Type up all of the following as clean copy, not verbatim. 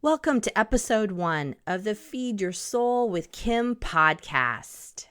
Welcome to episode 1 of the Feed Your Soul with Kim podcast.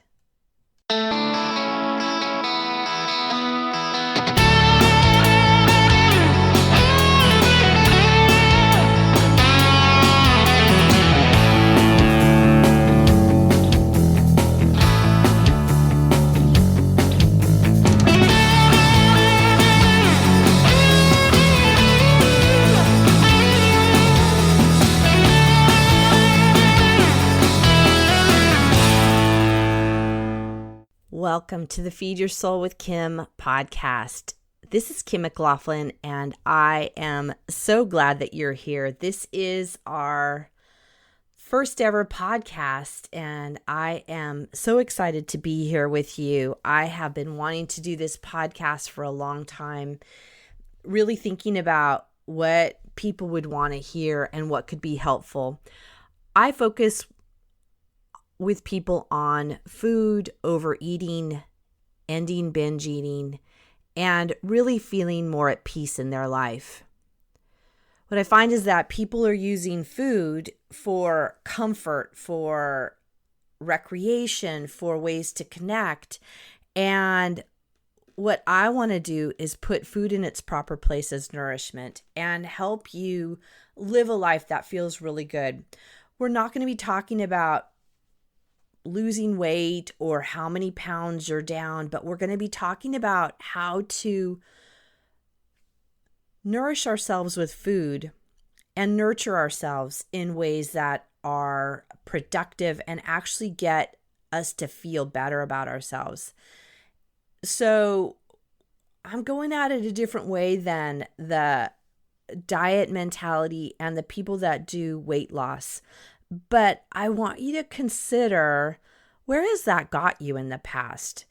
Welcome to the Feed Your Soul with Kim podcast. This is Kim McLaughlin, and I am so glad that you're here. This is our first ever podcast, and I am so excited to be here with you. I have been wanting to do this podcast for a long time, really thinking about what people would want to hear and what could be helpful. I focus with people on food, overeating, ending binge eating, and really feeling more at peace in their life. What I find is that people are using food for comfort, for recreation, for ways to connect. And what I want to do is put food in its proper place as nourishment and help you live a life that feels really good. We're not going to be talking about losing weight or how many pounds you're down, but we're going to be talking about how to nourish ourselves with food and nurture ourselves in ways that are productive and actually get us to feel better about ourselves. So I'm going at it a different way than the diet mentality and the people that do weight loss. But I want you to consider, where has that got you in the past?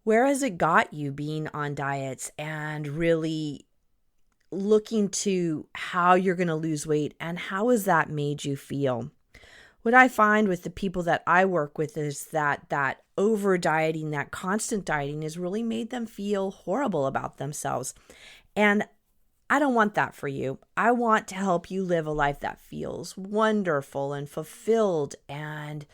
Where has it got you being on diets and really looking to how you're going to lose weight, and how has that made you feel? What I find with the people that I work with is that over dieting, that constant dieting has really made them feel horrible about themselves. And I don't want that for you. I want to help you live a life that feels wonderful and fulfilled and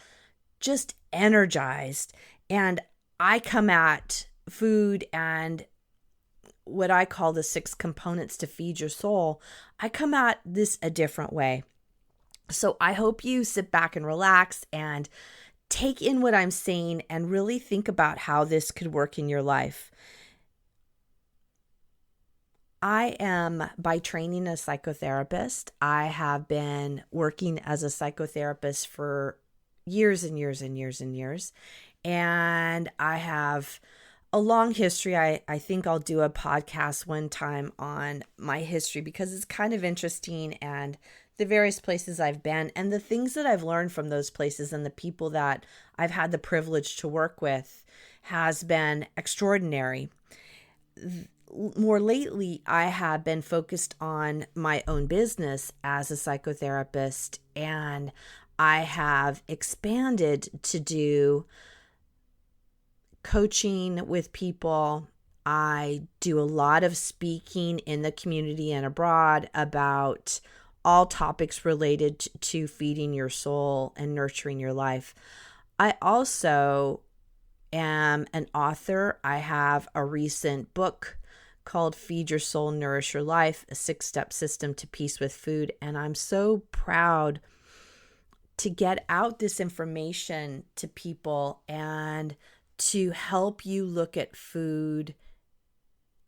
just energized. And I come at food and what I call the 6 components to feed your soul. I come at this a different way. So I hope you sit back and relax and take in what I'm saying and really think about how this could work in your life. I am by training a psychotherapist. I have been working as a psychotherapist for years and years and years and years. And I have a long history. I think I'll do a podcast one time on my history because it's kind of interesting, and the various places I've been and the things that I've learned from those places and the people that I've had the privilege to work with has been extraordinary. More lately, I have been focused on my own business as a psychotherapist, and I have expanded to do coaching with people. I do a lot of speaking in the community and abroad about all topics related to feeding your soul and nurturing your life. I also am an author. I have a recent book called Feed Your Soul, Nourish Your Life, a 6-step system to peace with food. And I'm so proud to get out this information to people and to help you look at food,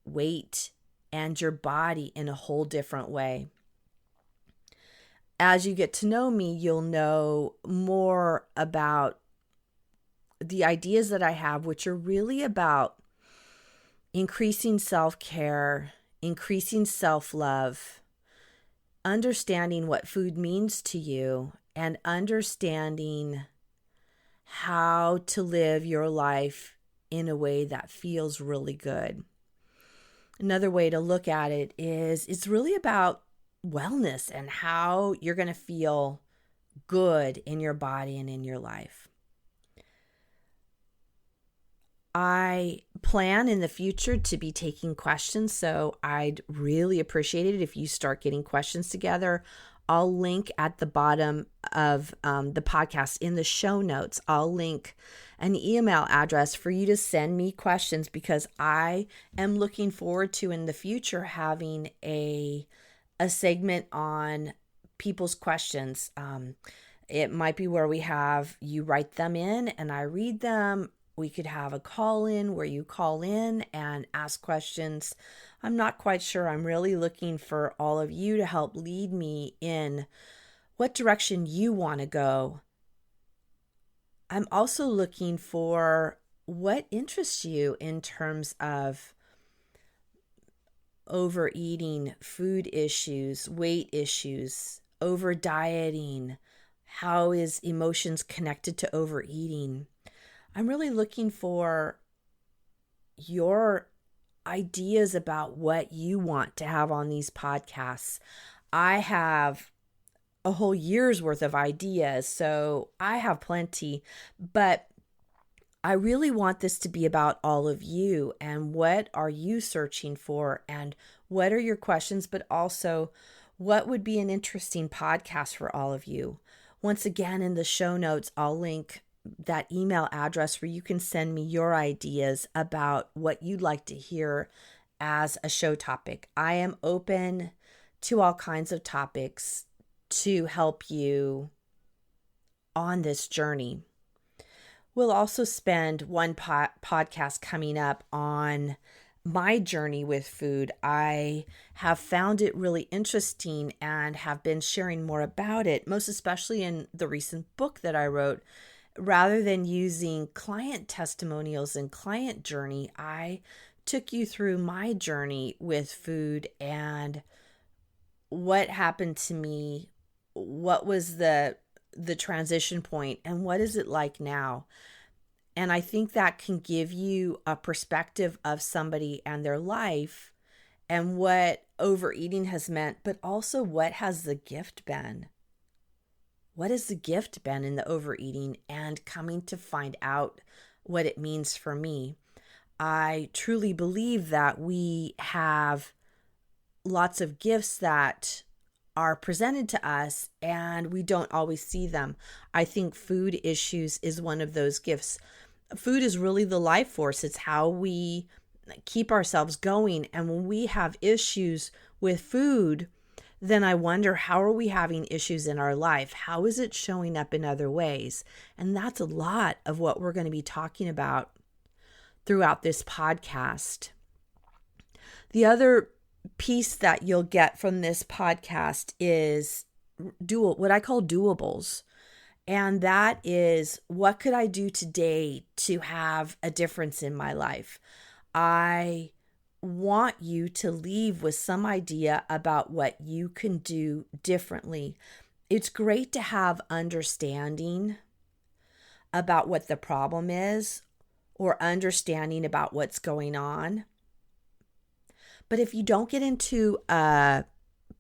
weight, and your body in a whole different way. As you get to know me, you'll know more about the ideas that I have, which are really about increasing self-care, increasing self-love, understanding what food means to you, and understanding how to live your life in a way that feels really good. Another way to look at it is it's really about wellness and how you're going to feel good in your body and in your life. I plan in the future to be taking questions, so I'd really appreciate it if you start getting questions together I'll link at the bottom of the podcast in the show notes. I'll link an email address for you to send me questions, because I am looking forward to in the future having a segment on people's questions. It might be where we have you write them in and I read them. We could have a call in where you call in and ask questions. I'm not quite sure. I'm really looking for all of you to help lead me in what direction you want to go. I'm also looking for what interests you in terms of overeating, food issues, weight issues, over dieting. How is emotions connected to overeating? I'm really looking for your ideas about what you want to have on these podcasts. I have a whole year's worth of ideas, so I have plenty, but I really want this to be about all of you and what are you searching for and what are your questions, but also what would be an interesting podcast for all of you. Once again, in the show notes, I'll link that email address where you can send me your ideas about what you'd like to hear as a show topic. I am open to all kinds of topics to help you on this journey. We'll also spend one podcast coming up on my journey with food. I have found it really interesting and have been sharing more about it, most especially in the recent book that I wrote. Rather than using client testimonials and client journey, I took you through my journey with food and what happened to me, what was the transition point, and what is it like now. And I think that can give you a perspective of somebody and their life and what overeating has meant, but also what has the gift been. What has the gift been in the overeating and coming to find out what it means for me? I truly believe that we have lots of gifts that are presented to us and we don't always see them. I think food issues is one of those gifts. Food is really the life force. It's how we keep ourselves going. And when we have issues with food, then I wonder, how are we having issues in our life? How is it showing up in other ways? And that's a lot of what we're going to be talking about throughout this podcast. The other piece that you'll get from this podcast is what I call doables. And that is, what could I do today to have a difference in my life? I want you to leave with some idea about what you can do differently. It's great to have understanding about what the problem is or understanding about what's going on. But if you don't get into a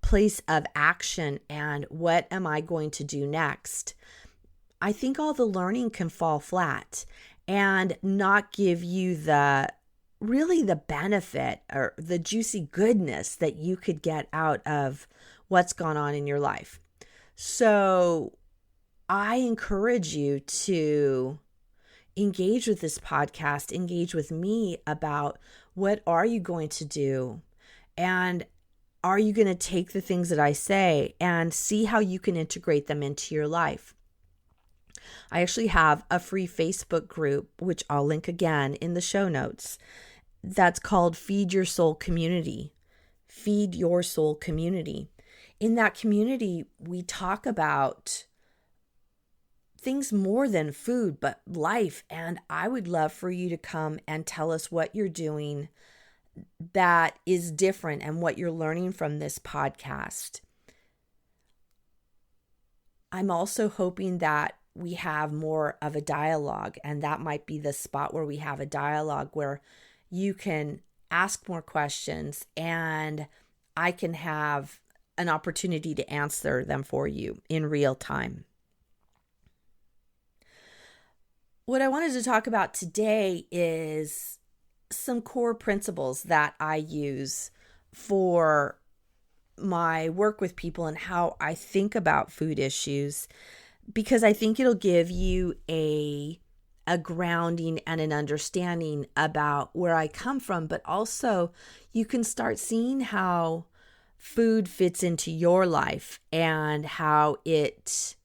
place of action and what am I going to do next, I think all the learning can fall flat and not give you the benefit or the juicy goodness that you could get out of what's gone on in your life. So I encourage you to engage with this podcast, engage with me about what are you going to do, and are you going to take the things that I say and see how you can integrate them into your life. I actually have a free Facebook group, which I'll link again in the show notes, that's called Feed Your Soul Community. Feed Your Soul Community. In that community, we talk about things more than food, but life. And I would love for you to come and tell us what you're doing that is different and what you're learning from this podcast. I'm also hoping that we have more of a dialogue, and that might be the spot where we have a dialogue where you can ask more questions and I can have an opportunity to answer them for you in real time. What I wanted to talk about today is some core principles that I use for my work with people and how I think about food issues, because I think it'll give you a grounding and an understanding about where I come from, but also you can start seeing how food fits into your life and how it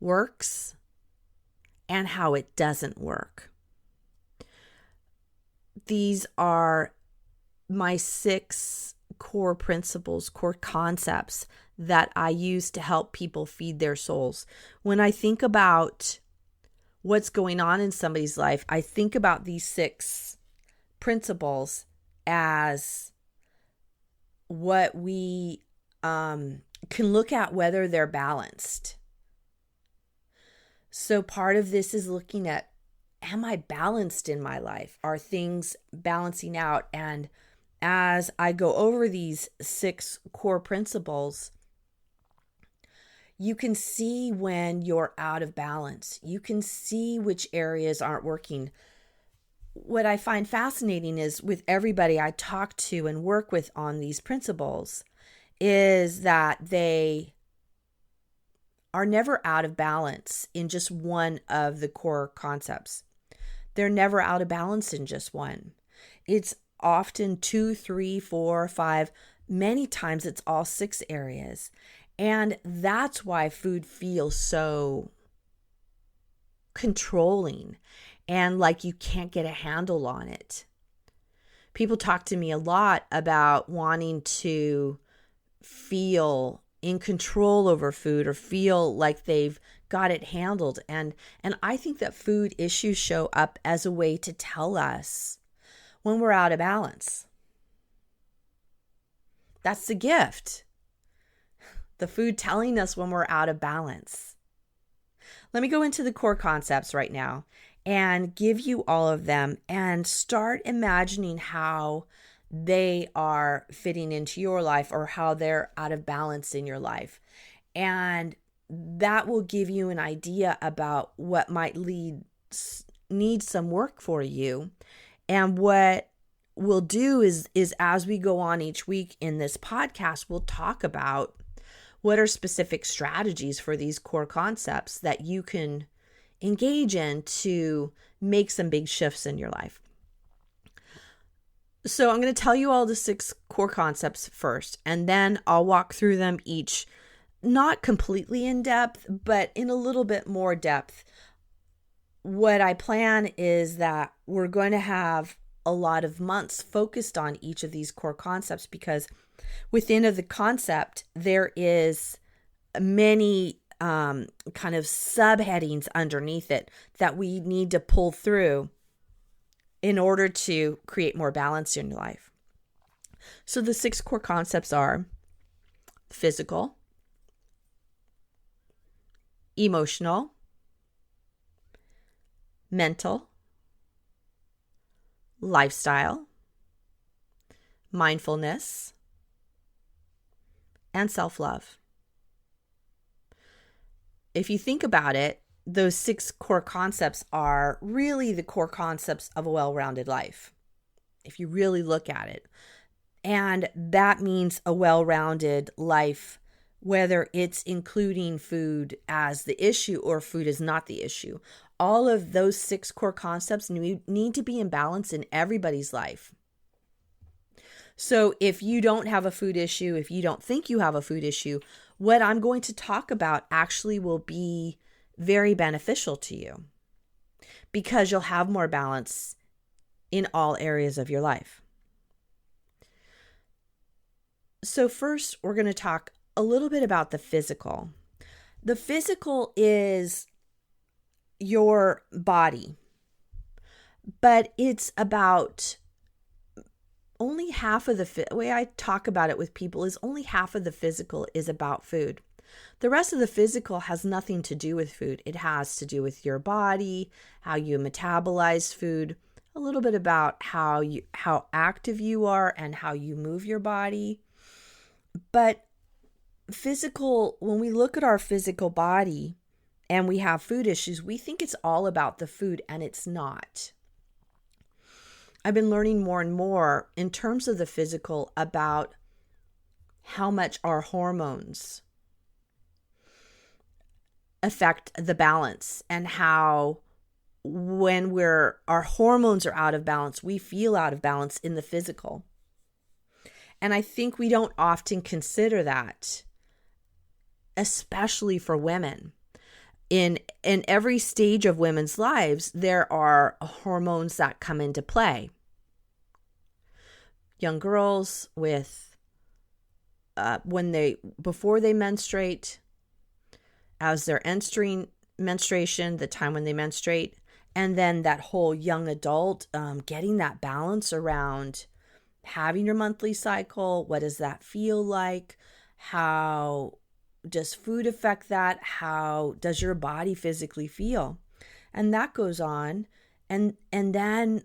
works and how it doesn't work. These are my 6 core principles, core concepts that I use to help people feed their souls. When I think about what's going on in somebody's life, I think about these 6 principles as what we can look at whether they're balanced. So part of this is looking at, am I balanced in my life? Are things balancing out? And as I go over these 6 core principles, you can see when you're out of balance. You can see which areas aren't working. What I find fascinating is with everybody I talk to and work with on these principles is that they are never out of balance in just one of the core concepts. They're never out of balance in just one. It's often 2, 3, 4, 5. Many times it's all 6 areas. And that's why food feels so controlling and like you can't get a handle on it. People talk to me a lot about wanting to feel in control over food or feel like they've got it handled. And I think that food issues show up as a way to tell us when we're out of balance. That's the gift. The food telling us when we're out of balance. Let me go into the core concepts right now and give you all of them and start imagining how they are fitting into your life or how they're out of balance in your life. And that will give you an idea about what might need some work for you. And what we'll do is as we go on each week in this podcast, we'll talk about what are specific strategies for these core concepts that you can engage in to make some big shifts in your life. So I'm going to tell you all the 6 core concepts first, and then I'll walk through them each, not completely in depth, but in a little bit more depth. What I plan is that we're going to have a lot of months focused on each of these core concepts, because within of the concept, there is many kind of subheadings underneath it that we need to pull through in order to create more balance in your life. So the 6 core concepts are physical, emotional, mental, lifestyle, mindfulness, and self-love. If you think about it, those 6 core concepts are really the core concepts of a well-rounded life, if you really look at it. And that means a well-rounded life, whether it's including food as the issue or food is not the issue. All of those 6 core concepts need to be in balance in everybody's life. So if you don't have a food issue, if you don't think you have a food issue, what I'm going to talk about actually will be very beneficial to you, because you'll have more balance in all areas of your life. So first, we're going to talk a little bit about the physical. The physical is your body, but it's about only half of the way I talk about it with people is only half of the physical is about food. The rest of the physical has nothing to do with food. It has to do with your body, how you metabolize food, a little bit about how active you are and how you move your body. But physical, when we look at our physical body and we have food issues, we think it's all about the food, and it's not. I've been learning more and more in terms of the physical about how much our hormones affect the balance, and how when our hormones are out of balance, we feel out of balance in the physical. And I think we don't often consider that, especially for women. In every stage of women's lives, there are hormones that come into play. Young girls with before they menstruate, as they're entering menstruation, the time when they menstruate, and then that whole young adult, getting that balance around having your monthly cycle. What does that feel like? How does food affect that? How does your body physically feel? And that goes on. And then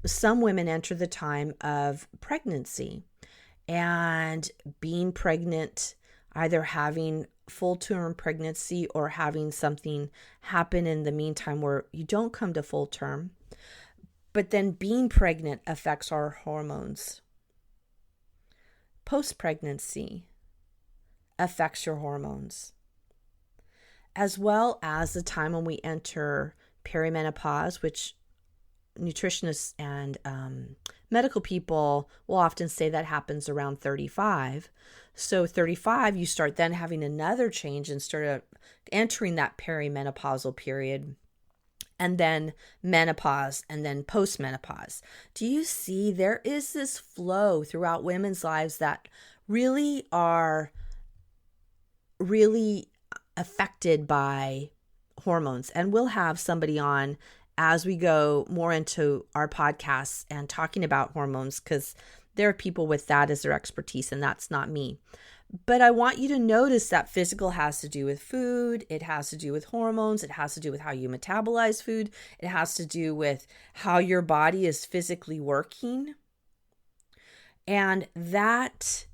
some women enter the time of pregnancy, and being pregnant, either having full-term pregnancy or having something happen in the meantime where you don't come to full term. But then being pregnant affects our hormones. Post-pregnancy affects your hormones, as well as the time when we enter perimenopause, which nutritionists and medical people will often say that happens around 35. So 35, you start then having another change and start entering that perimenopausal period, and then menopause, and then postmenopause. Do you see there is this flow throughout women's lives that really are affected by hormones? And we'll have somebody on as we go more into our podcasts and talking about hormones, because there are people with that as their expertise, and that's not me. But I want you to notice that physical has to do with food. It has to do with hormones. It has to do with how you metabolize food. It has to do with how your body is physically working. And that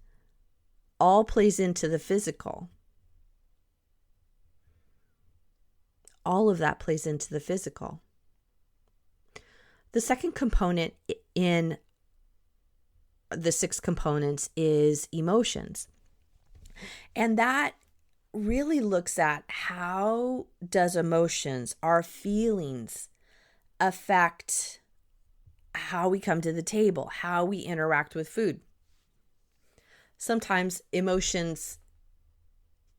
all plays into the physical. All of that plays into the physical. The second component in the 6 components is emotions. And that really looks at how does emotions, our feelings, affect how we come to the table, how we interact with food. Sometimes emotions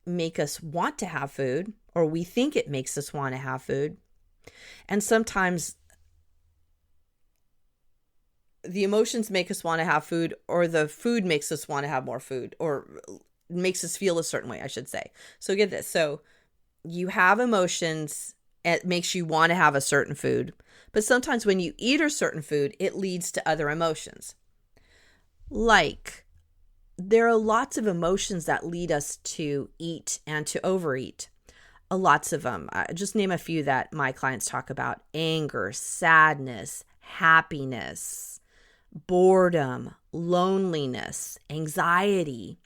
make us want to have food, or we think it makes us want to have food. And sometimes the emotions make us want to have food, or the food makes us want to have more food, or makes us feel a certain way, I should say. So get this. So you have emotions, it makes you want to have a certain food. But sometimes when you eat a certain food, it leads to other emotions. Like, there are lots of emotions that lead us to eat and to overeat. Lots of them. I just name a few that my clients talk about: anger, sadness, happiness, boredom, loneliness, anxiety.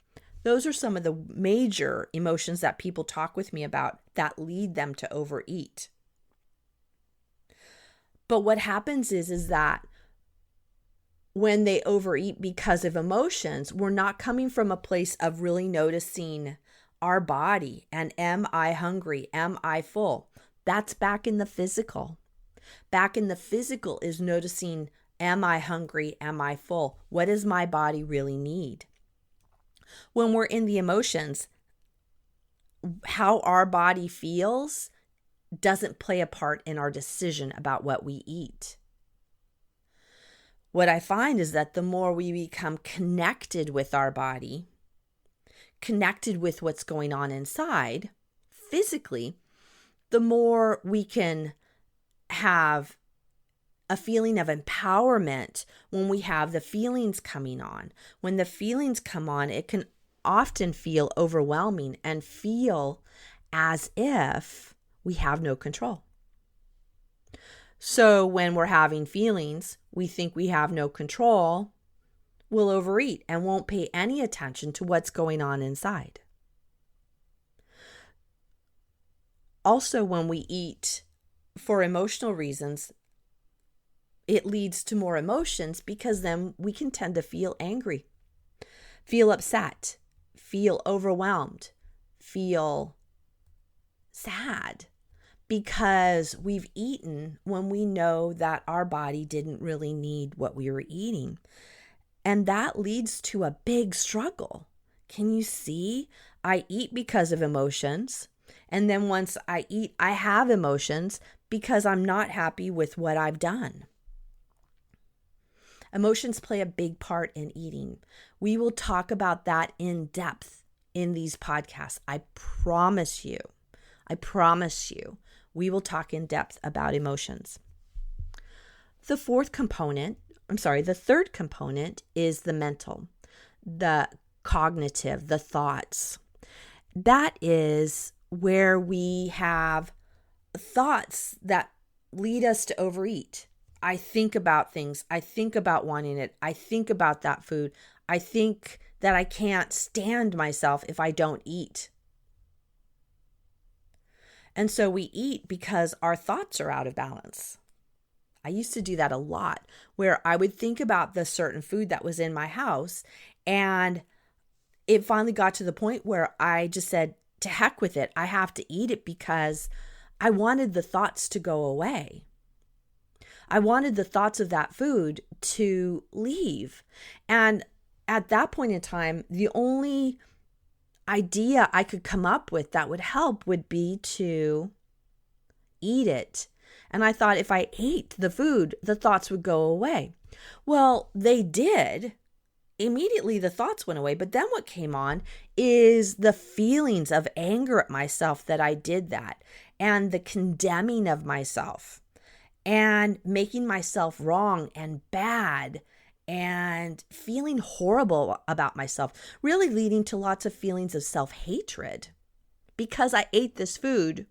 Those are some of the major emotions that people talk with me about that lead them to overeat. But what happens is that when they overeat because of emotions, we're not coming from a place of really noticing our body and, am I hungry? Am I full? That's back in the physical. Back in the physical is noticing, am I hungry? Am I full? What does my body really need? When we're in the emotions, how our body feels doesn't play a part in our decision about what we eat. What I find is that the more we become connected with our body, connected with what's going on inside physically, the more we can have a feeling of empowerment when we have the feelings coming on. When the feelings come on, it can often feel overwhelming and feel as if we have no control. So when we're having feelings, we think we have no control, we'll overeat and won't pay any attention to what's going on inside. Also, when we eat for emotional reasons, it leads to more emotions, because then we can tend to feel angry. feel upset, feel overwhelmed, feel sad, because we've eaten when we know that our body didn't really need what we were eating. And that leads to a big struggle. Can you see? I eat because of emotions. And then once I eat, I have emotions because I'm not happy with what I've done. Emotions play a big part in eating. We will talk about that in depth in these podcasts. I promise you. We will talk in depth about emotions. The third component is the mental, the cognitive, the thoughts. That is where we have thoughts that lead us to overeat. I think about things. I think about wanting it. I think about that food. I think that I can't stand myself if I don't eat. And so we eat because our thoughts are out of balance. I used to do that a lot, where I would think about the certain food that was in my house, and it finally got to the point where I just said, to heck with it. I have to eat it because I wanted the thoughts to go away. I wanted the thoughts of that food to leave. And at that point in time, the only idea I could come up with that would help would be to eat it. And I thought if I ate the food, the thoughts would go away. Well, they did. Immediately the thoughts went away. But then what came on is the feelings of anger at myself that I did that, and the condemning of myself, and making myself wrong and bad, and feeling horrible about myself, really leading to lots of feelings of self-hatred because I ate this food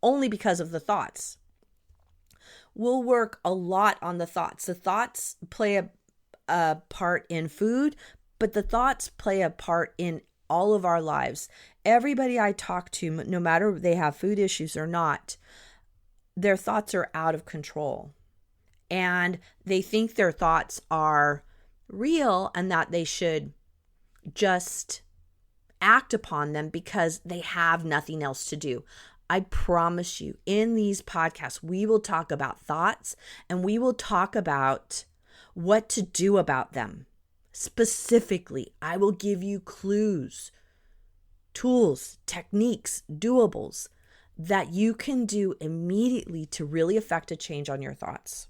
only because of the thoughts. We'll work a lot on the thoughts. The thoughts play a part in food, but the thoughts play a part in all of our lives. Everybody I talk to, no matter if they have food issues or not, their thoughts are out of control. And they think their thoughts are real and that they should just act upon them because they have nothing else to do. I promise you, in these podcasts, we will talk about thoughts, and we will talk about what to do about them. Specifically, I will give you clues, tools, techniques, doables that you can do immediately to really affect a change on your thoughts.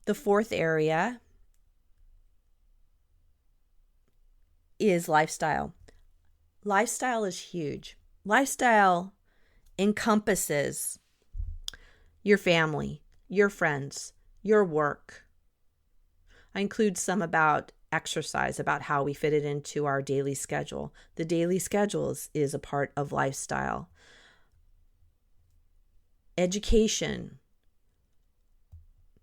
The fourth area is lifestyle. Lifestyle is huge. Lifestyle encompasses your family, your friends, your work. I include some about exercise, about how we fit it into our daily schedule. The daily schedule is a part of lifestyle. Education,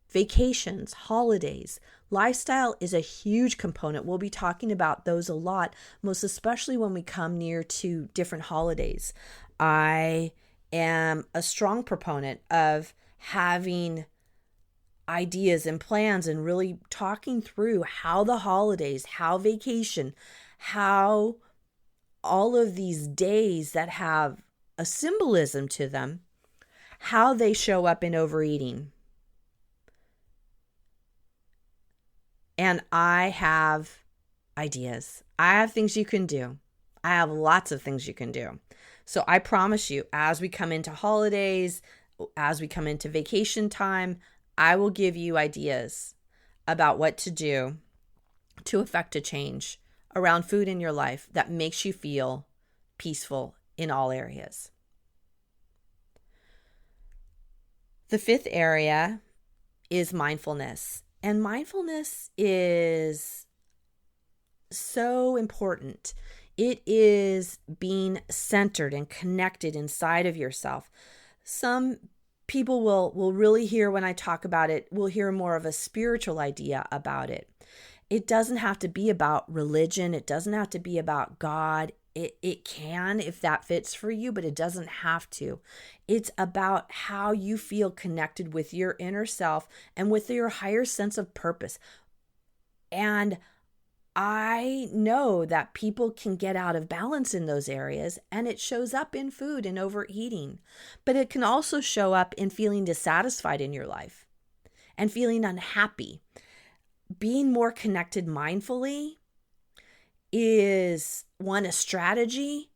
vacations, holidays. Lifestyle is a huge component. We'll be talking about those a lot, most especially when we come near to different holidays. I am a strong proponent of having ideas and plans and really talking through how the holidays, how vacation, how all of these days that have a symbolism to them, how they show up in overeating. And I have ideas. I have things you can do. I have lots of things you can do. So I promise you, as we come into holidays, as we come into vacation time, I will give you ideas about what to do to affect a change around food in your life that makes you feel peaceful in all areas. The fifth area is mindfulness. And mindfulness is so important. It is being centered and connected inside of yourself. Some people will really hear when I talk about it, will hear more of a spiritual idea about it. It doesn't have to be about religion. It doesn't have to be about God. It can if that fits for you, but it doesn't have to. It's about how you feel connected with your inner self and with your higher sense of purpose. And I know that people can get out of balance in those areas, and it shows up in food and overeating. But it can also show up in feeling dissatisfied in your life and feeling unhappy. Being more connected mindfully is a strategy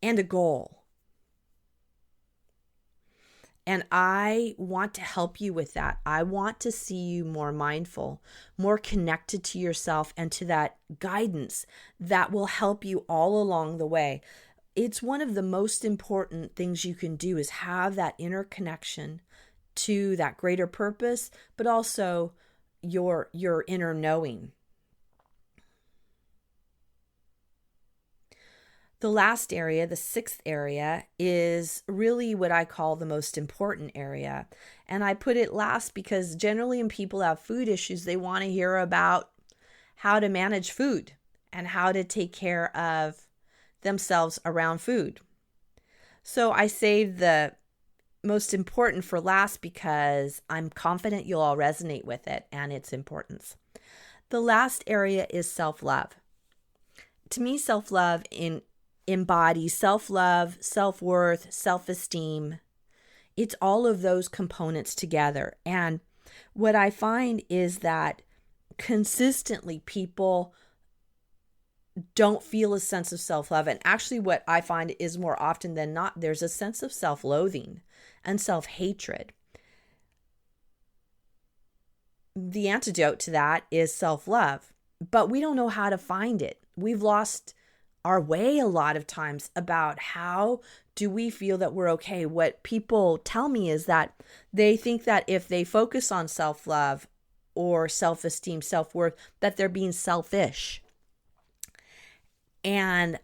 and a goal. And I want to help you with that. I want to see you more mindful, more connected to yourself and to that guidance that will help you all along the way. It's one of the most important things you can do is have that inner connection to that greater purpose, but also your inner knowing. The last area, the sixth area, is really what I call the most important area. And I put it last because generally when people have food issues, they want to hear about how to manage food and how to take care of themselves around food. So I saved the most important for last because I'm confident you'll all resonate with it and its importance. The last area is self-love. To me, self-love embodies self-love, self-worth, self-esteem. It's all of those components together. And what I find is that consistently people don't feel a sense of self-love. And actually what I find is more often than not, there's a sense of self-loathing and self-hatred. The antidote to that is self-love, but we don't know how to find it. We've lost our way a lot of times about how do we feel that we're okay. What people tell me is that they think that if they focus on self-love or self-esteem, self-worth, that they're being selfish. And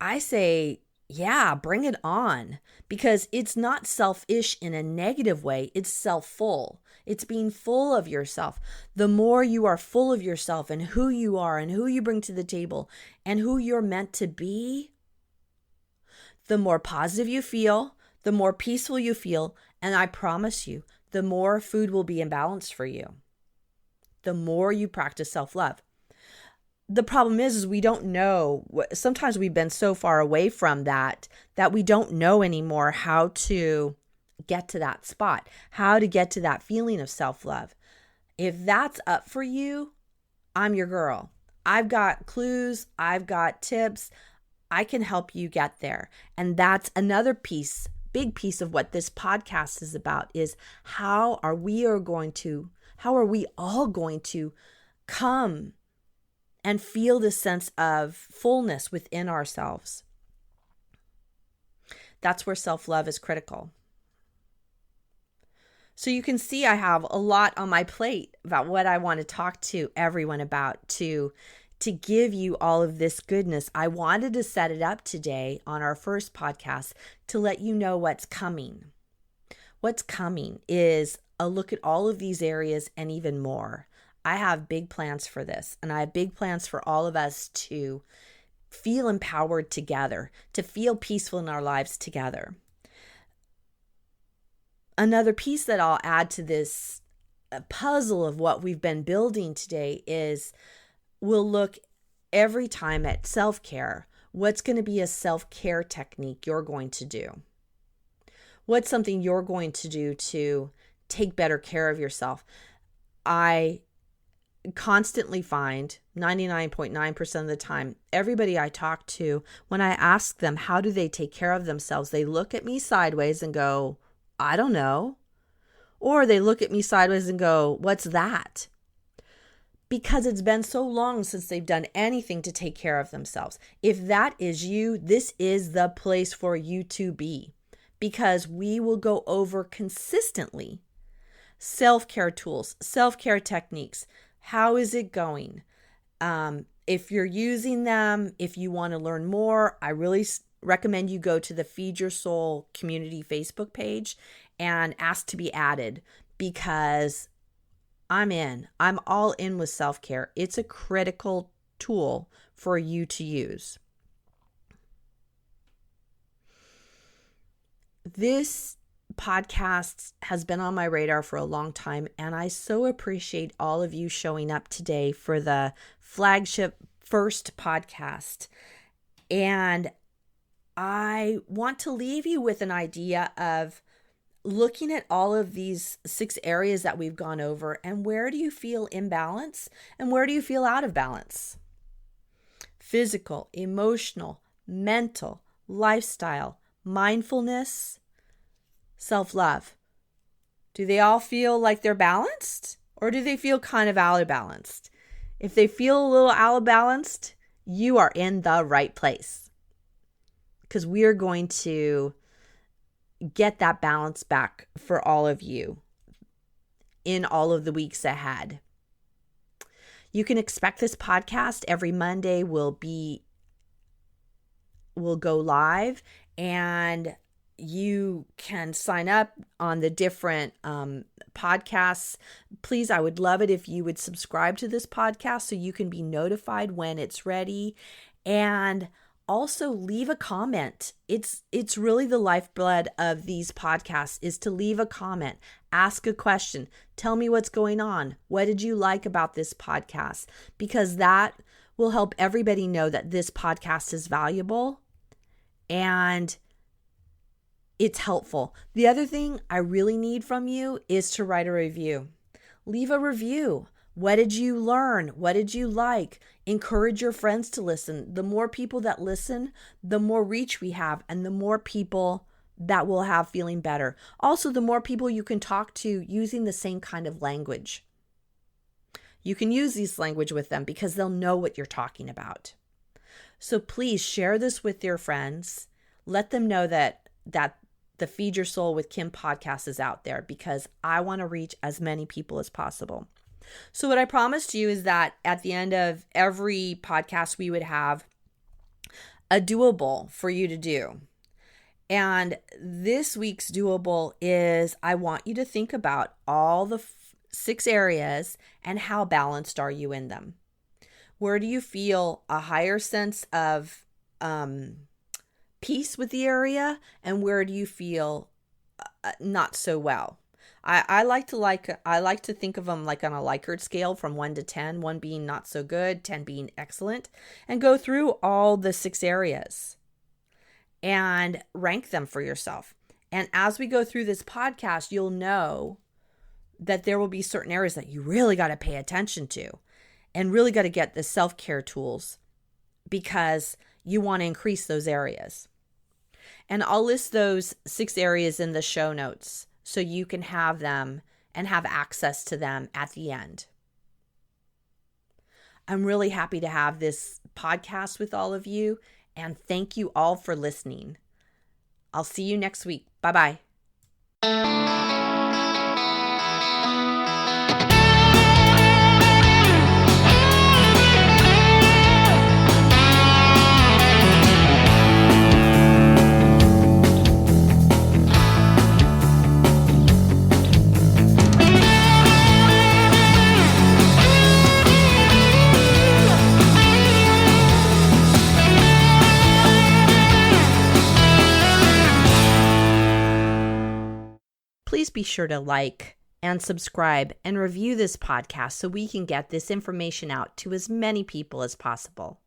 I say, yeah, bring it on, because it's not selfish in a negative way. It's self-full. It's being full of yourself. The more you are full of yourself and who you are and who you bring to the table and who you're meant to be, the more positive you feel, the more peaceful you feel, and I promise you, the more food will be in balance for you. The more you practice self-love. The problem is we don't know. Sometimes we've been so far away from that we don't know anymore how to get to that spot, how to get to that feeling of self-love. If that's up for you, I'm your girl. I've got clues. I've got tips. I can help you get there. And that's another piece, big piece of what this podcast is about, is how are we all going to come and feel this sense of fullness within ourselves. That's where self-love is critical. So you can see I have a lot on my plate about what I want to talk to everyone about to give you all of this goodness. I wanted to set it up today on our first podcast to let you know what's coming. What's coming is a look at all of these areas and even more. I have big plans for this, and I have big plans for all of us to feel empowered together, to feel peaceful in our lives together. Another piece that I'll add to this puzzle of what we've been building today is we'll look every time at self-care. What's going to be a self-care technique you're going to do? What's something you're going to do to take better care of yourself? I constantly find 99.9% of the time, everybody I talk to, when I ask them how do they take care of themselves, they look at me sideways and go, I don't know. Or they look at me sideways and go, what's that? Because it's been so long since they've done anything to take care of themselves. If that is you, this is the place for you to be, because we will go over consistently self-care tools, self-care techniques. How is it going? If you're using them, if you want to learn more, I really recommend you go to the Feed Your Soul community Facebook page and ask to be added, because I'm all in with self-care. It's a critical tool for you to use. This podcast has been on my radar for a long time, and I so appreciate all of you showing up today for the flagship first podcast. And I want to leave you with an idea of looking at all of these 6 areas that we've gone over, and where do you feel imbalance and where do you feel out of balance? Physical, emotional, mental, lifestyle, mindfulness, self-love. Do they all feel like they're balanced, or do they feel kind of out of balance? If they feel a little out of balance, you are in the right place, because we are going to get that balance back for all of you in all of the weeks ahead. You can expect this podcast every Monday will go live, and you can sign up on the different podcasts. Please, I would love it if you would subscribe to this podcast so you can be notified when it's ready. And also leave a comment. It's really the lifeblood of these podcasts is to leave a comment, ask a question, tell me what's going on. What did you like about this podcast? Because that will help everybody know that this podcast is valuable and it's helpful. The other thing I really need from you is to write a review. Leave a review. What did you learn? What did you like? Encourage your friends to listen. The more people that listen, the more reach we have, and the more people that will have feeling better. Also, the more people you can talk to using the same kind of language. You can use this language with them because they'll know what you're talking about. So please share this with your friends. Let them know that the Feed Your Soul with Kim podcast is out there, because I want to reach as many people as possible. So what I promised you is that at the end of every podcast, we would have a doable for you to do. And this week's doable is I want you to think about all the 6 areas and how balanced are you in them. Where do you feel a higher sense of peace with the area, and where do you feel not so well? I like to think of them like on a Likert scale from 1 to 10, 1 being not so good, 10 being excellent, and go through all the 6 areas and rank them for yourself. And as we go through this podcast, you'll know that there will be certain areas that you really got to pay attention to and really got to get the self-care tools, because you want to increase those areas. And I'll list those 6 areas in the show notes, so you can have them and have access to them at the end. I'm really happy to have this podcast with all of you, and thank you all for listening. I'll see you next week. Bye-bye. Please be sure to like and subscribe and review this podcast so we can get this information out to as many people as possible.